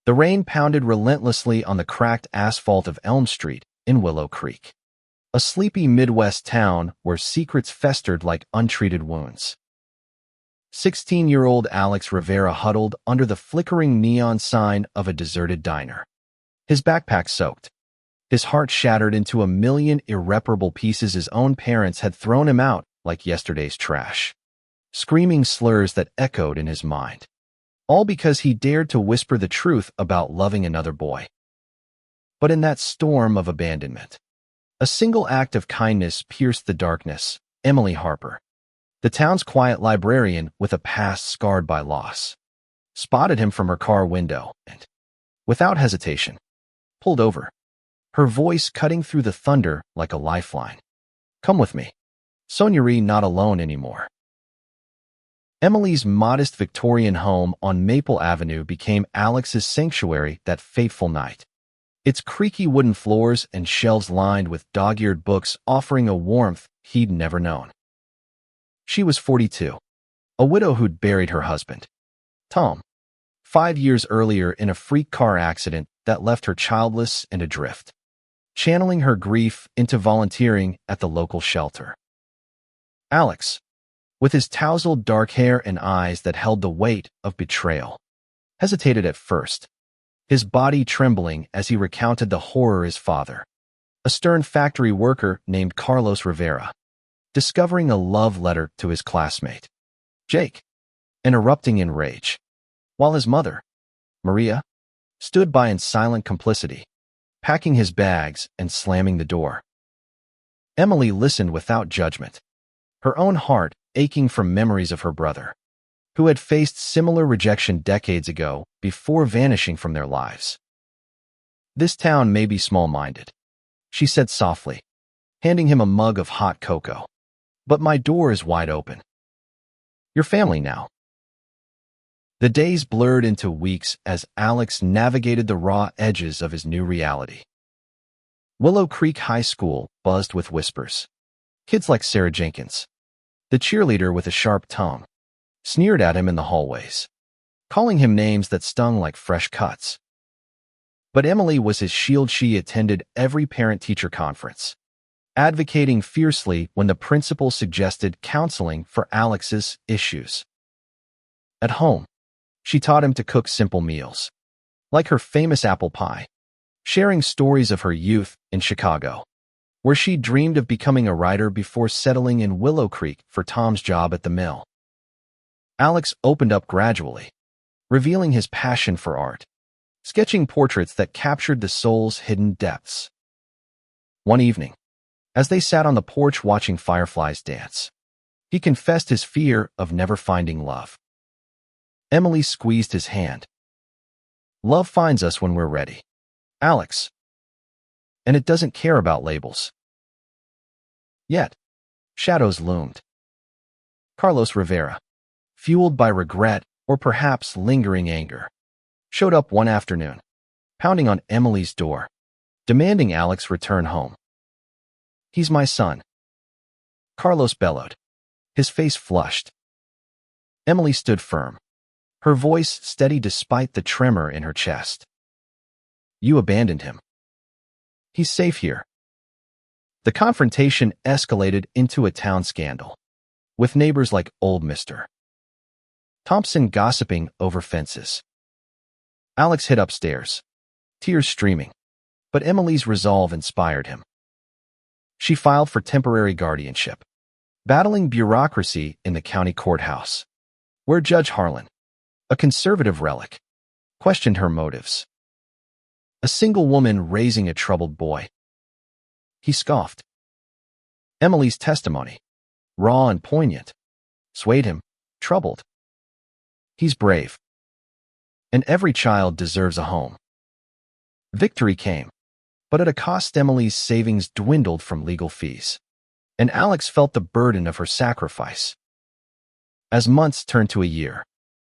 The rain pounded relentlessly on the cracked asphalt of Elm Street in Willow Creek, a sleepy Midwest town where secrets festered like untreated wounds. 16-year-old Alex Rivera huddled under the flickering neon sign of a deserted diner. His backpack soaked, his heart shattered into a million irreparable pieces. His own parents had thrown him out like yesterday's trash, screaming slurs that echoed in his mind, all because he dared to whisper the truth about loving another boy. But in that storm of abandonment, a single act of kindness pierced the darkness. Emily Harper, the town's quiet librarian with a past scarred by loss, spotted him from her car window and, without hesitation, pulled over, her voice cutting through the thunder like a lifeline. "Come with me. Sonia-Ree not alone anymore." Emily's modest Victorian home on Maple Avenue became Alex's sanctuary that fateful night, its creaky wooden floors and shelves lined with dog-eared books offering a warmth he'd never known. She was 42, a widow who'd buried her husband, Tom, 5 years earlier in a freak car accident that left her childless and adrift, channeling her grief into volunteering at the local shelter. Alex, with his tousled dark hair and eyes that held the weight of betrayal, hesitated at first, his body trembling as he recounted the horror his father, a stern factory worker named Carlos Rivera, discovering a love letter to his classmate, Jake, and erupting in rage, while his mother, Maria, stood by in silent complicity, packing his bags and slamming the door. Emily listened without judgment, her own heart aching from memories of her brother, who had faced similar rejection decades ago before vanishing from their lives. "This town may be small-minded," she said softly, handing him a mug of hot cocoa, "but my door is wide open. Your family now." The days blurred into weeks as Alex navigated the raw edges of his new reality. Willow Creek High School buzzed with whispers. Kids like Sarah Jenkins, the cheerleader with a sharp tongue, sneered at him in the hallways, calling him names that stung like fresh cuts. But Emily was his shield. She attended every parent-teacher conference, advocating fiercely when the principal suggested counseling for Alex's issues. At home, she taught him to cook simple meals, like her famous apple pie, sharing stories of her youth in Chicago, where she dreamed of becoming a writer before settling in Willow Creek for Tom's job at the mill. Alex opened up gradually, revealing his passion for art, sketching portraits that captured the soul's hidden depths. One evening, as they sat on the porch watching fireflies dance, he confessed his fear of never finding love. Emily squeezed his hand. "Love finds us when we're ready, Alex. And it doesn't care about labels." Yet, shadows loomed. Carlos Rivera, fueled by regret or perhaps lingering anger, showed up one afternoon, pounding on Emily's door, demanding Alex return home. "He's my son," Carlos bellowed, his face flushed. Emily stood firm, her voice steady despite the tremor in her chest. "You abandoned him. He's safe here." The confrontation escalated into a town scandal, with neighbors like old Mr. Thompson gossiping over fences. Alex hid upstairs, tears streaming, but Emily's resolve inspired him. She filed for temporary guardianship, battling bureaucracy in the county courthouse, where Judge Harlan, a conservative relic, questioned her motives. A single woman raising a troubled boy. He scoffed. Emily's testimony, raw and poignant, swayed him, troubled. He's brave. And every child deserves a home. Victory came, but at a cost. Emily's savings dwindled from legal fees, and Alex felt the burden of her sacrifice. As months turned to a year,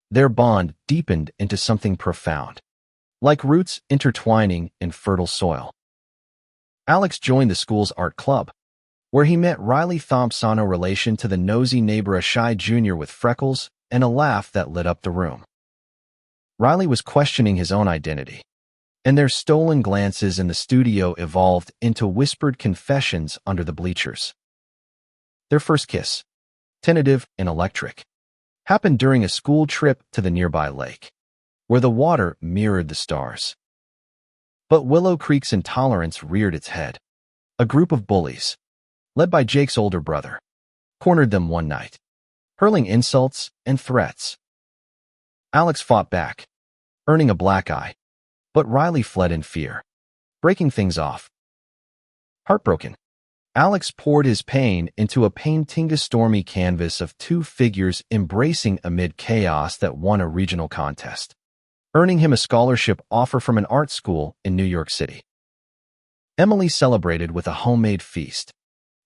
their bond deepened into something profound, like roots intertwining in fertile soil. Alex joined the school's art club, where he met Riley Thompson, a relation to the nosy neighbor, a shy junior with freckles and a laugh that lit up the room. Riley was questioning his own identity, and their stolen glances in the studio evolved into whispered confessions under the bleachers. Their first kiss, tentative and electric, happened during a school trip to the nearby lake, where the water mirrored the stars. But Willow Creek's intolerance reared its head. A group of bullies, led by Jake's older brother, cornered them one night, hurling insults and threats. Alex fought back, earning a black eye, but Riley fled in fear, breaking things off. Heartbroken, Alex poured his pain into a painting-a-stormy canvas of two figures embracing amid chaos that won a regional contest, earning him a scholarship offer from an art school in New York City. Emily celebrated with a homemade feast,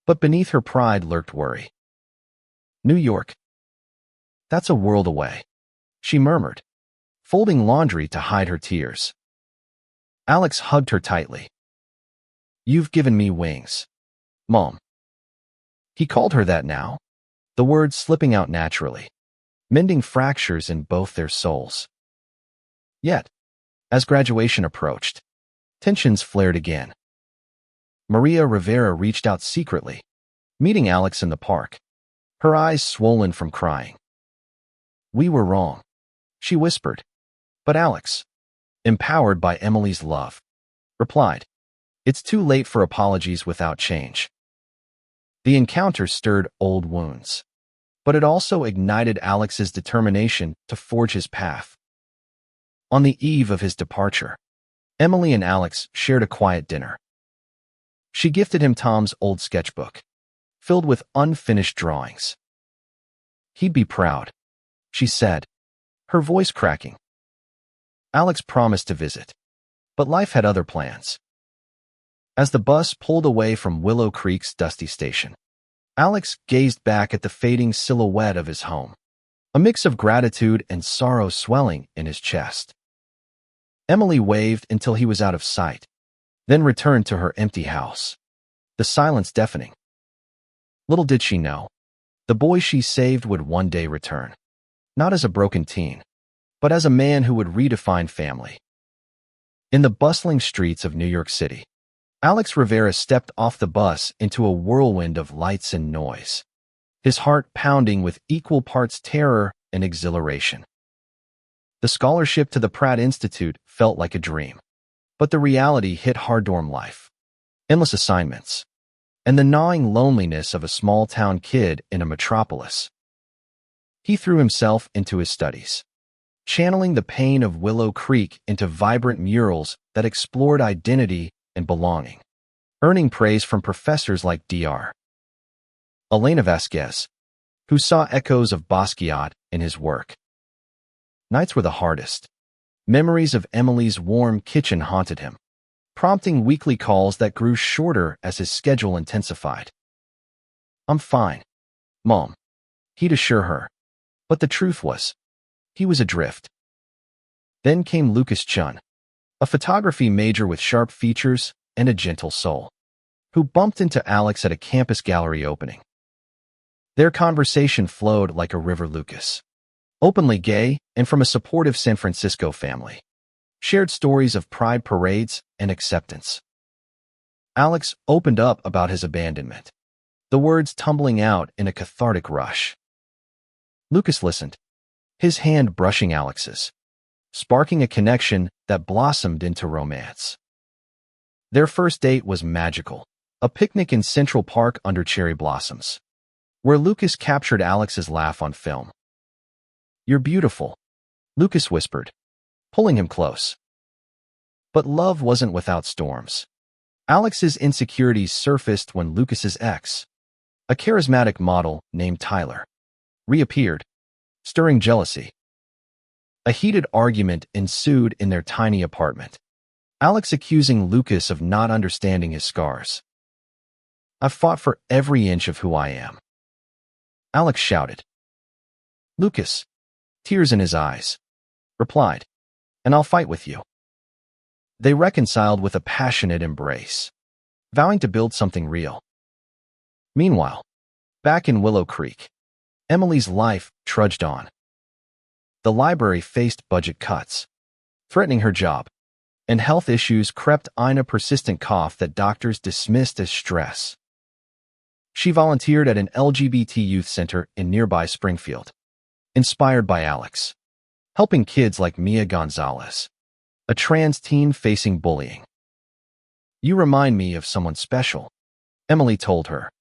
but beneath her pride lurked worry. New York. That's a world away, she murmured, folding laundry to hide her tears. Alex hugged her tightly. You've given me wings, Mom. He called her that now, the words slipping out naturally, mending fractures in both their souls. Yet, as graduation approached, tensions flared again. Maria Rivera reached out secretly, meeting Alex in the park, her eyes swollen from crying. We were wrong, she whispered, but Alex, empowered by Emily's love, replied, It's too late for apologies without change. The encounter stirred old wounds, but it also ignited Alex's determination to forge his path. On the eve of his departure, Emily and Alex shared a quiet dinner. She gifted him Tom's old sketchbook, filled with unfinished drawings. He'd be proud, she said, her voice cracking. Alex promised to visit, but life had other plans. As the bus pulled away from Willow Creek's dusty station, Alex gazed back at the fading silhouette of his home, a mix of gratitude and sorrow swelling in his chest. Emily waved until he was out of sight, then returned to her empty house, the silence deafening. Little did she know, the boy she saved would one day return, not as a broken teen, but as a man who would redefine family. In the bustling streets of New York City, Alex Rivera stepped off the bus into a whirlwind of lights and noise, his heart pounding with equal parts terror and exhilaration. The scholarship to the Pratt Institute felt like a dream, but the reality hit hard. Dorm life, endless assignments, and the gnawing loneliness of a small-town kid in a metropolis. He threw himself into his studies, channeling the pain of Willow Creek into vibrant murals that explored identity and belonging, earning praise from professors like Dr. Elena Vasquez, who saw echoes of Basquiat in his work. Nights were the hardest. Memories of Emily's warm kitchen haunted him, prompting weekly calls that grew shorter as his schedule intensified. I'm fine, Mom, he'd assure her, but the truth was, he was adrift. Then came Lucas Chun, a photography major with sharp features and a gentle soul, who bumped into Alex at a campus gallery opening. Their conversation flowed like a river. Lucas, openly gay and from a supportive San Francisco family, shared stories of pride parades and acceptance. Alex opened up about his abandonment, the words tumbling out in a cathartic rush. Lucas listened, his hand brushing Alex's, sparking a connection that blossomed into romance. Their first date was magical, a picnic in Central Park under cherry blossoms, where Lucas captured Alex's laugh on film. You're beautiful, Lucas whispered, pulling him close. But love wasn't without storms. Alex's insecurities surfaced when Lucas's ex, a charismatic model named Tyler, reappeared, stirring jealousy. A heated argument ensued in their tiny apartment, Alex accusing Lucas of not understanding his scars. I've fought for every inch of who I am, Alex shouted. Lucas, tears in his eyes, replied, and I'll fight with you. They reconciled with a passionate embrace, vowing to build something real. Meanwhile, back in Willow Creek, Emily's life trudged on. The library faced budget cuts, threatening her job, and health issues crept in, a persistent cough that doctors dismissed as stress. She volunteered at an LGBT youth center in nearby Springfield, inspired by Alex, helping kids like Mia Gonzalez, a trans teen facing bullying. "You remind me of someone special," Emily told her,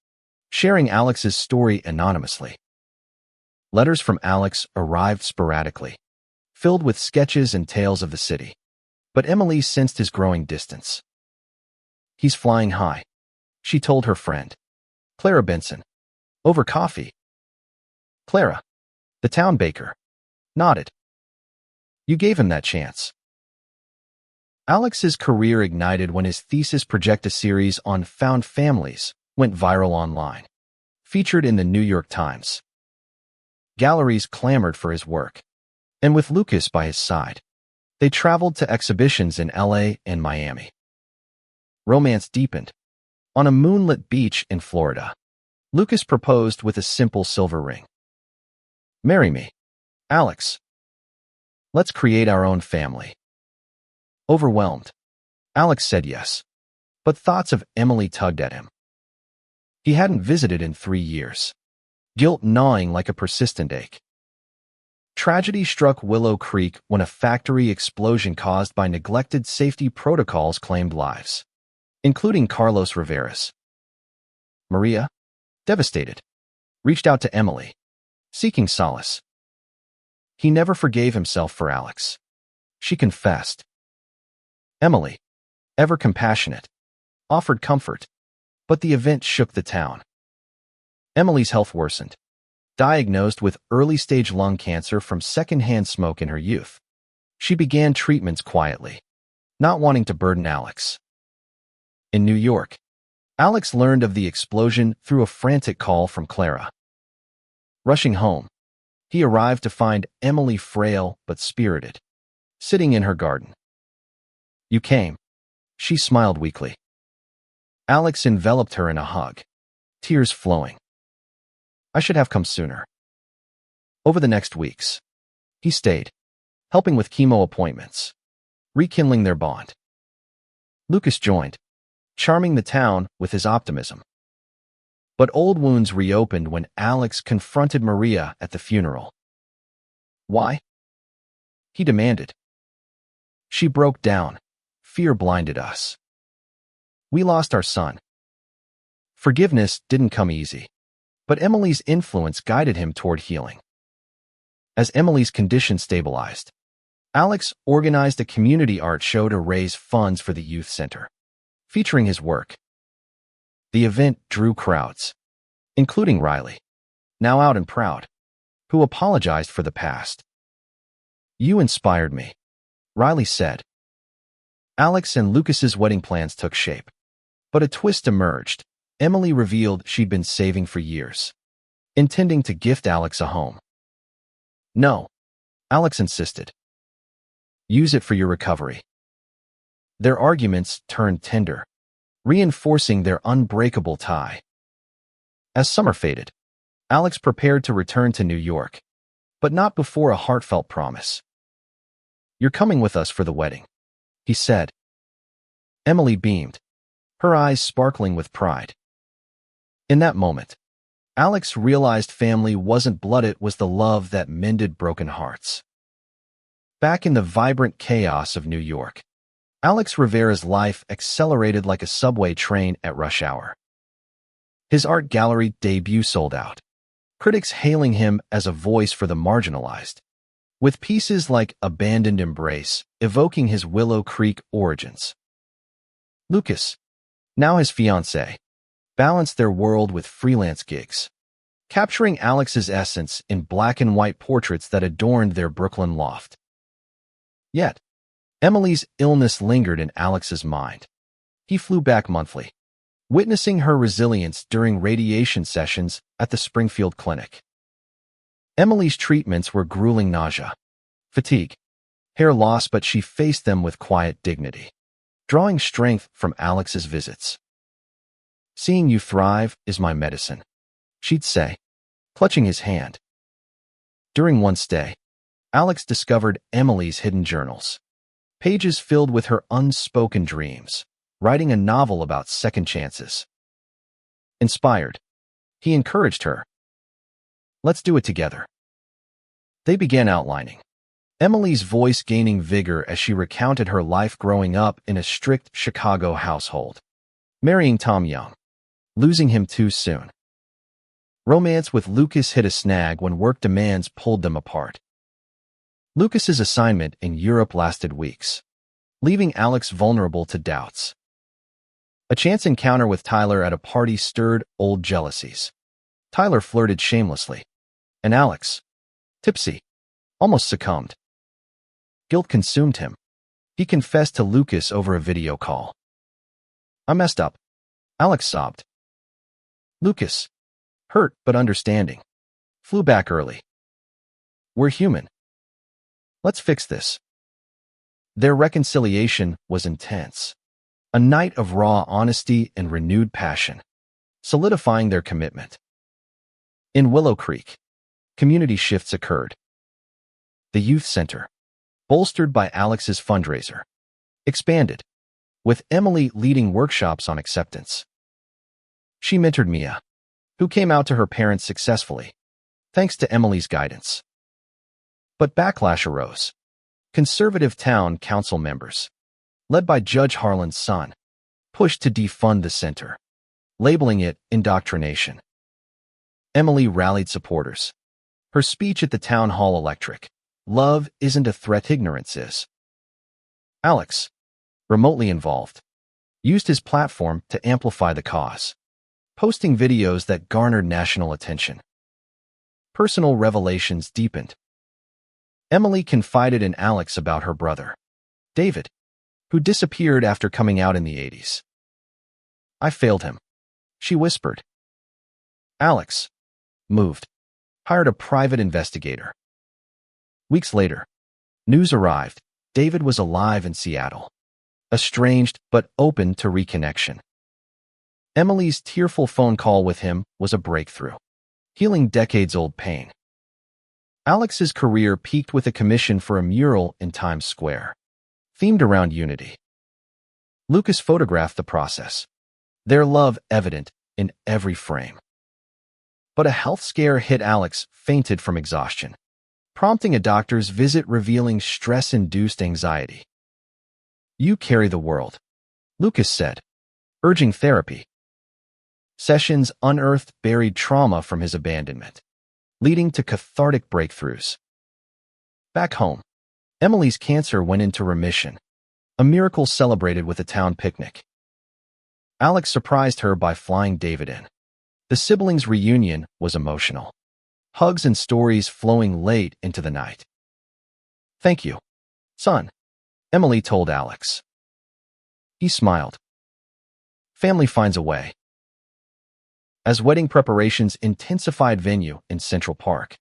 sharing Alex's story anonymously. Letters from Alex arrived sporadically, filled with sketches and tales of the city. But Emily sensed his growing distance. "He's flying high," she told her friend, Clara Benson, over coffee. Clara, the town baker, nodded. "You gave him that chance." Alex's career ignited when his thesis project series on found families went viral online, featured in the New York Times. Galleries clamored for his work, and with Lucas by his side, they traveled to exhibitions in LA and Miami. Romance deepened. On a moonlit beach in Florida, Lucas proposed with a simple silver ring. "Marry me, Alex. Let's create our own family." Overwhelmed, Alex said yes, but thoughts of Emily tugged at him. He hadn't visited in 3 years, guilt gnawing like a persistent ache. Tragedy struck Willow Creek when a factory explosion caused by neglected safety protocols claimed lives, including Carlos Rivera's. Maria, devastated, reached out to Emily, seeking solace. He never forgave himself for Alex, she confessed. Emily, ever compassionate, offered comfort, but the event shook the town. Emily's health worsened, diagnosed with early-stage lung cancer from secondhand smoke in her youth. She began treatments quietly, not wanting to burden Alex. In New York, Alex learned of the explosion through a frantic call from Clara. Rushing home, he arrived to find Emily frail but spirited, sitting in her garden. "You came," she smiled weakly. Alex enveloped her in a hug, tears flowing. "I should have come sooner." Over the next weeks, he stayed, helping with chemo appointments, rekindling their bond. Lucas joined, charming the town with his optimism. But old wounds reopened when Alex confronted Maria at the funeral. "Why?" he demanded. She broke down. "Fear blinded us. We lost our son." Forgiveness didn't come easy, but Emily's influence guided him toward healing. As Emily's condition stabilized, Alex organized a community art show to raise funds for the youth center, featuring his work. The event drew crowds, including Riley, now out and proud, who apologized for the past. "You inspired me," Riley said. Alex and Lucas's wedding plans took shape, but a twist emerged. Emily revealed she'd been saving for years, intending to gift Alex a home. "No," Alex insisted. "Use it for your recovery." Their arguments turned tender, reinforcing their unbreakable tie. As summer faded, Alex prepared to return to New York, but not before a heartfelt promise. "You're coming with us for the wedding," he said. Emily beamed, her eyes sparkling with pride. In that moment, Alex realized family wasn't blood, it was the love that mended broken hearts. Back in the vibrant chaos of New York, Alex Rivera's life accelerated like a subway train at rush hour. His art gallery debut sold out, critics hailing him as a voice for the marginalized, with pieces like Abandoned Embrace evoking his Willow Creek origins. Lucas, now his fiancée, balanced their world with freelance gigs, capturing Alex's essence in black and white portraits that adorned their Brooklyn loft. Yet, Emily's illness lingered in Alex's mind. He flew back monthly, witnessing her resilience during radiation sessions at the Springfield clinic. Emily's treatments were grueling: nausea, fatigue, hair loss, but she faced them with quiet dignity, drawing strength from Alex's visits. "Seeing you thrive is my medicine," she'd say, clutching his hand. During one stay, Alex discovered Emily's hidden journals, pages filled with her unspoken dreams, writing a novel about second chances. Inspired, he encouraged her. Let's do it together. They began outlining, Emily's voice gaining vigor as she recounted her life growing up in a strict Chicago household, marrying Tom young, losing him too soon. Romance with Lucas hit a snag when work demands pulled them apart. Lucas's assignment in Europe lasted weeks, leaving Alex vulnerable to doubts. A chance encounter with Tyler at a party stirred old jealousies. Tyler flirted shamelessly, and Alex, tipsy, almost succumbed. Guilt consumed him. He confessed to Lucas over a video call. I messed up, Alex sobbed. Lucas, hurt but understanding, flew back early. We're human. Let's fix this. Their reconciliation was intense. A night of raw honesty and renewed passion, solidifying their commitment. In Willow Creek, community shifts occurred. The youth center, bolstered by Alex's fundraiser, expanded, with Emily leading workshops on acceptance. She mentored Mia, who came out to her parents successfully, thanks to Emily's guidance. But backlash arose. Conservative town council members, led by Judge Harlan's son, pushed to defund the center, labeling it indoctrination. Emily rallied supporters. Her speech at the town hall electric. Love isn't a threat, ignorance is. Alex, remotely involved, used his platform to amplify the cause, posting videos that garnered national attention. Personal revelations deepened. Emily confided in Alex about her brother, David, who disappeared after coming out in the 80s. I failed him, she whispered. Alex, moved, hired a private investigator. Weeks later, news arrived. David was alive in Seattle, estranged but open to reconnection. Emily's tearful phone call with him was a breakthrough, healing decades-old pain. Alex's career peaked with a commission for a mural in Times Square, themed around unity. Lucas photographed the process, their love evident in every frame. But a health scare hit. Alex fainted from exhaustion, prompting a doctor's visit revealing stress-induced anxiety. You carry the world, Lucas said, urging therapy. Sessions unearthed buried trauma from his abandonment, leading to cathartic breakthroughs. Back home, Emily's cancer went into remission, a miracle celebrated with a town picnic. Alex surprised her by flying David in. The siblings' reunion was emotional, hugs and stories flowing late into the night. Thank you, son, Emily told Alex. He smiled. Family finds a way. As wedding preparations intensified, venue in Central Park,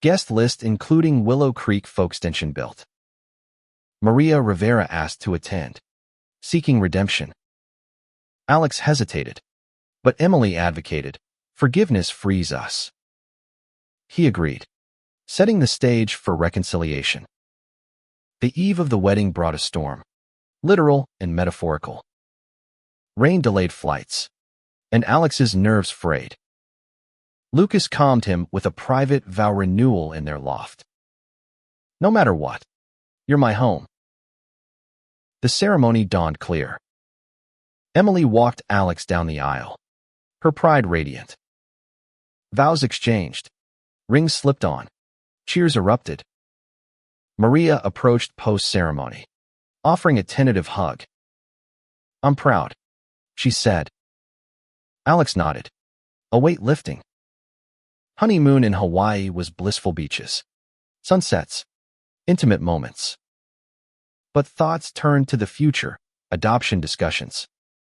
guest list including Willow Creek folk extension built. Maria Rivera asked to attend, seeking redemption. Alex hesitated, but Emily advocated, forgiveness frees us. He agreed, setting the stage for reconciliation. The eve of the wedding brought a storm, literal and metaphorical. Rain delayed flights, and Alex's nerves frayed. Lucas calmed him with a private vow renewal in their loft. No matter what, you're my home. The ceremony dawned clear. Emily walked Alex down the aisle, her pride radiant. Vows exchanged. Rings slipped on. Cheers erupted. Maria approached post-ceremony, offering a tentative hug. I'm proud, she said. Alex nodded, a weight lifting. Honeymoon in Hawaii was blissful beaches, sunsets, intimate moments. But thoughts turned to the future, adoption discussions,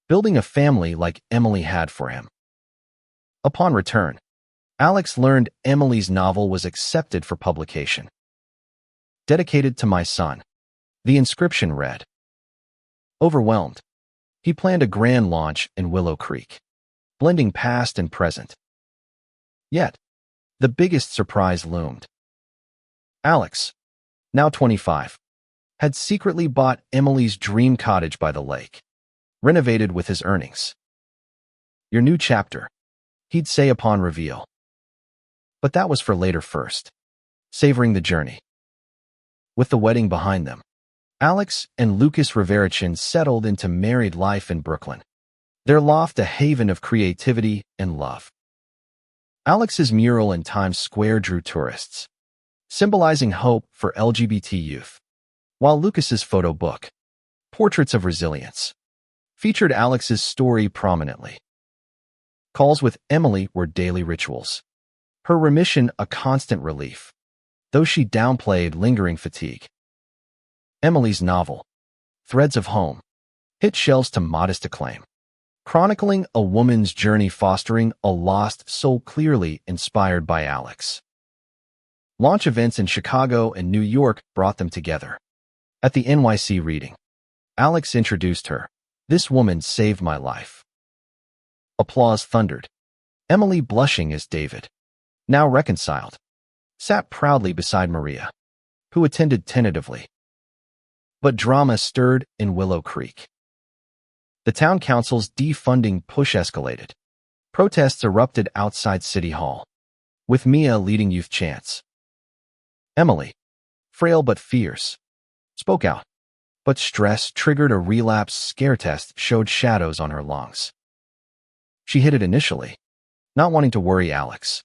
building a family like Emily had for him. Upon return, Alex learned Emily's novel was accepted for publication. Dedicated to my son, the inscription read. Overwhelmed, he planned a grand launch in Willow Creek, blending past and present. Yet, the biggest surprise loomed. Alex, now 25, had secretly bought Emily's dream cottage by the lake, renovated with his earnings. "Your new chapter," he'd say upon reveal. But that was for later first, savoring the journey. With the wedding behind them, Alex and Lucas Riverichin settled into married life in Brooklyn, their loft a haven of creativity and love. Alex's mural in Times Square drew tourists, symbolizing hope for LGBT youth, while Lucas's photo book, Portraits of Resilience, featured Alex's story prominently. Calls with Emily were daily rituals, her remission a constant relief, though she downplayed lingering fatigue. Emily's novel, Threads of Home, hit shelves to modest acclaim, chronicling a woman's journey fostering a lost soul clearly inspired by Alex. Launch events in Chicago and New York brought them together. At the NYC reading, Alex introduced her. "This woman saved my life." Applause thundered. Emily, blushing as David, now reconciled, sat proudly beside Maria, who attended tentatively. But drama stirred in Willow Creek. The town council's defunding push escalated. Protests erupted outside City Hall, with Mia leading youth chants. Emily, frail but fierce, spoke out, but stress triggered a relapse scare test showed shadows on her lungs. She hid it initially, not wanting to worry Alex.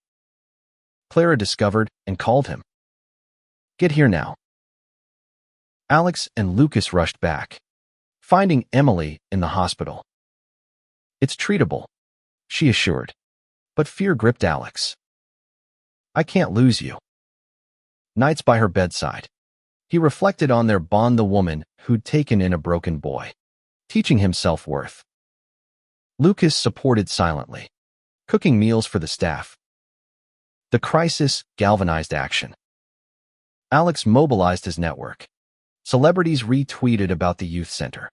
Clara discovered and called him. "Get here now." Alex and Lucas rushed back, finding Emily in the hospital. "It's treatable," she assured, but fear gripped Alex. "I can't lose you." Nights by her bedside, he reflected on their bond, the woman who'd taken in a broken boy, teaching him self-worth. Lucas supported silently, cooking meals for the staff. The crisis galvanized action. Alex mobilized his network. Celebrities retweeted about the youth center.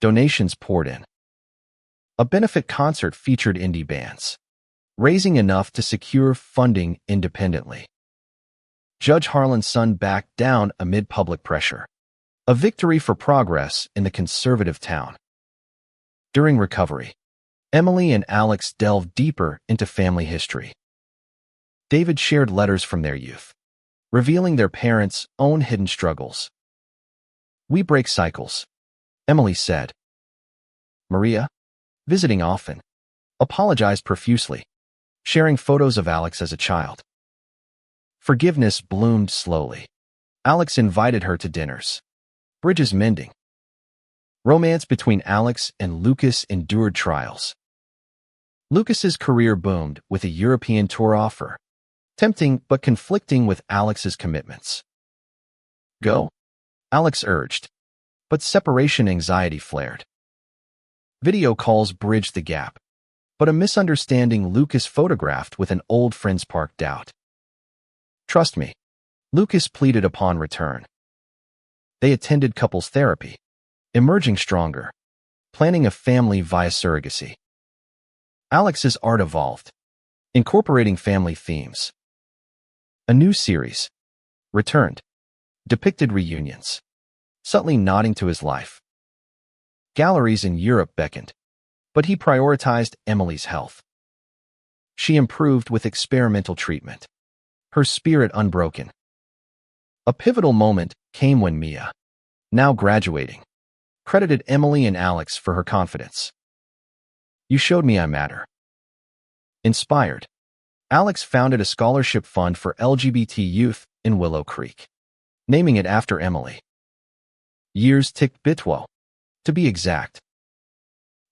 Donations poured in. A benefit concert featured indie bands, raising enough to secure funding independently. Judge Harlan's son backed down amid public pressure, a victory for progress in the conservative town. During recovery, Emily and Alex delved deeper into family history. David shared letters from their youth, revealing their parents' own hidden struggles. "We break cycles," Emily said. Maria, visiting often, apologized profusely, sharing photos of Alex as a child. Forgiveness bloomed slowly. Alex invited her to dinners. Bridges mending. Romance between Alex and Lucas endured trials. Lucas's career boomed with a European tour offer, tempting but conflicting with Alex's commitments. "Go," Alex urged, but separation anxiety flared. Video calls bridged the gap, but a misunderstanding Lucas photographed with an old friend sparked doubt. "Trust me," Lucas pleaded upon return. They attended couples therapy, emerging stronger, planning a family via surrogacy. Alex's art evolved, incorporating family themes. A new series, Returned, depicted reunions, subtly nodding to his life. Galleries in Europe beckoned, but he prioritized Emily's health. She improved with experimental treatment, her spirit unbroken. A pivotal moment came when Mia, now graduating, credited Emily and Alex for her confidence. "You showed me I matter." Inspired, Alex founded a scholarship fund for LGBT youth in Willow Creek, naming it after Emily. Years ticked bitwo, to be exact.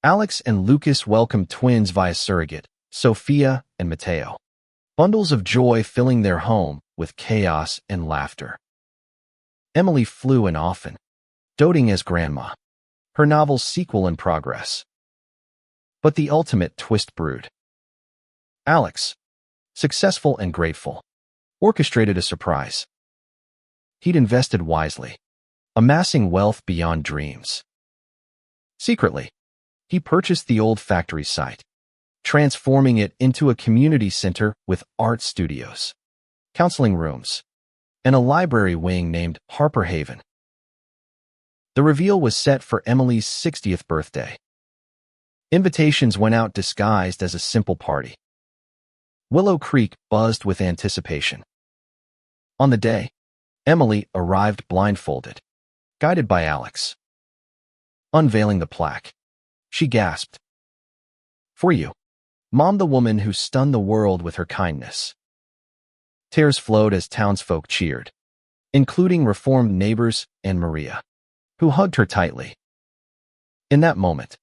Alex and Lucas welcomed twins via surrogate, Sophia and Mateo. Bundles of joy filling their home with chaos and laughter. Emily flew in often, doting as grandma, her novel's sequel in progress. But the ultimate twist brewed. Alex, successful and grateful, orchestrated a surprise. He'd invested wisely, amassing wealth beyond dreams. Secretly, he purchased the old factory site, transforming it into a community center with art studios, counseling rooms, and a library wing named Harper Haven. The reveal was set for Emily's 60th birthday. Invitations went out disguised as a simple party. Willow Creek buzzed with anticipation. On the day, Emily arrived blindfolded, guided by Alex. Unveiling the plaque, she gasped, "For you, Mom, the woman who stunned the world with her kindness." Tears flowed as townsfolk cheered, including reformed neighbors and Maria, who hugged her tightly. In that moment,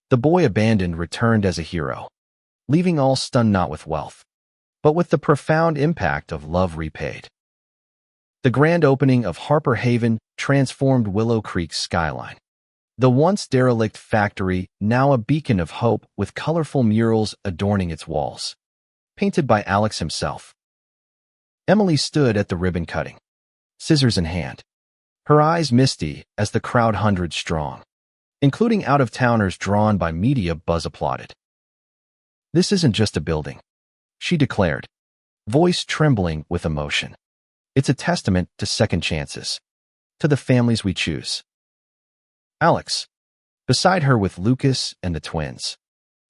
the boy abandoned returned as a hero, leaving all stunned not with wealth, but with the profound impact of love repaid. The grand opening of Harper Haven transformed Willow Creek's skyline. The once derelict factory, now a beacon of hope with colorful murals adorning its walls, painted by Alex himself. Emily stood at the ribbon cutting, scissors in hand, her eyes misty as the crowd hundreds strong, including out-of-towners drawn by media buzz applauded. "This isn't just a building," she declared, voice trembling with emotion. "It's a testament to second chances, to the families we choose." Alex, beside her with Lucas and the twins,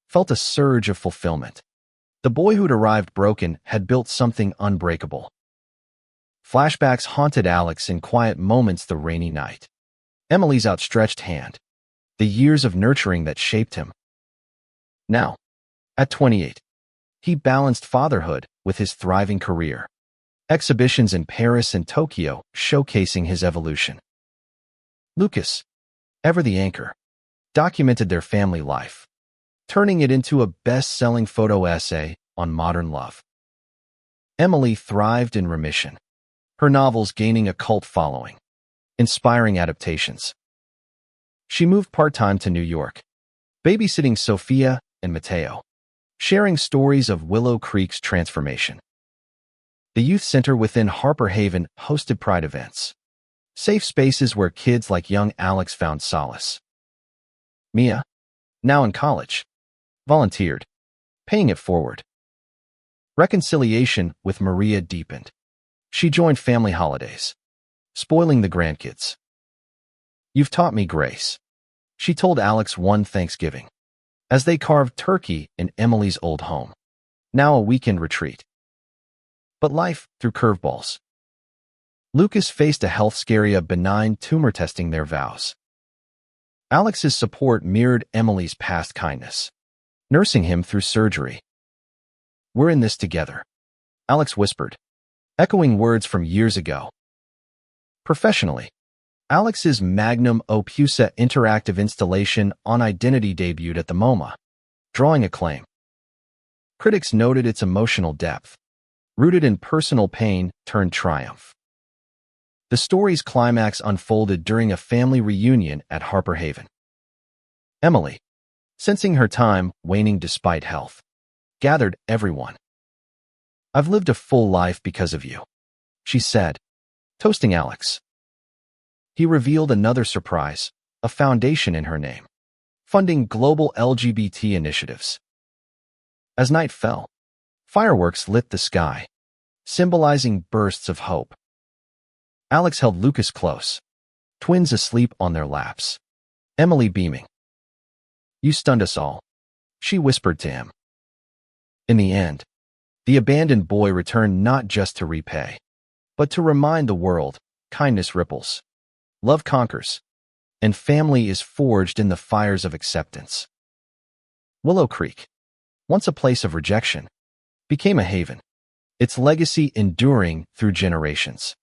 felt a surge of fulfillment. The boy who'd arrived broken had built something unbreakable. Flashbacks haunted Alex in quiet moments the rainy night. Emily's outstretched hand, the years of nurturing that shaped him. Now, at 28, he balanced fatherhood with his thriving career. Exhibitions in Paris and Tokyo showcasing his evolution. Lucas, ever the anchor, documented their family life, turning it into a best-selling photo essay on modern love. Emily thrived in remission, her novels gaining a cult following, inspiring adaptations. She moved part-time to New York, babysitting Sophia and Mateo, sharing stories of Willow Creek's transformation. The youth center within Harper Haven hosted pride events, safe spaces where kids like young Alex found solace. Mia, now in college, volunteered, paying it forward. Reconciliation with Maria deepened. She joined family holidays, spoiling the grandkids. "You've taught me grace," she told Alex one Thanksgiving, as they carved turkey in Emily's old home, now a weekend retreat. But life threw curveballs. Lucas faced a health scare, a benign tumor testing their vows. Alex's support mirrored Emily's past kindness, nursing him through surgery. "We're in this together," Alex whispered, echoing words from years ago. Professionally, Alex's magnum opus interactive installation on Identity debuted at the MoMA, drawing acclaim. Critics noted its emotional depth, rooted in personal pain turned triumph. The story's climax unfolded during a family reunion at Harper Haven. Emily, sensing her time waning despite health, gathered everyone. "I've lived a full life because of you," she said, toasting Alex. He revealed another surprise, a foundation in her name, funding global LGBT initiatives. As night fell, fireworks lit the sky, symbolizing bursts of hope. Alex held Lucas close, twins asleep on their laps, Emily beaming. "You stunned us all," she whispered to him. In the end, the abandoned boy returned not just to repay, but to remind the world, kindness ripples, love conquers, and family is forged in the fires of acceptance. Willow Creek, once a place of rejection, became a haven, its legacy enduring through generations.